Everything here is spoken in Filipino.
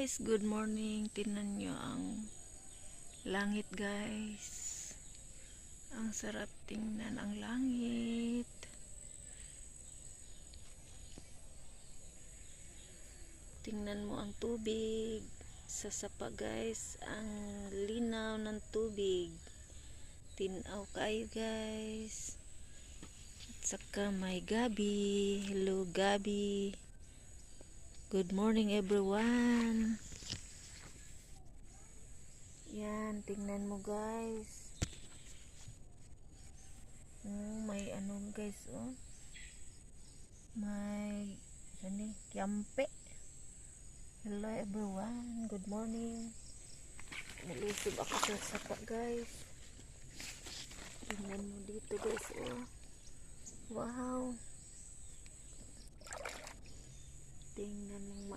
guys, good morning. Tingnan nyo ang langit guys. Ang sarap tingnan ang langit. Tingnan mo ang tubig sa sapa guys. Ang linaw ng tubig. Tinaw kayo guys. At saka may gabi. Hello gabi. Good morning everyone. Yan, tingnan mo guys. May ano guys, oh. May kiampe. Hello everyone. Good morning. Nalusog ako sa sapa guys. Tingnan mo dito guys, oh. Wow. Tingnan mo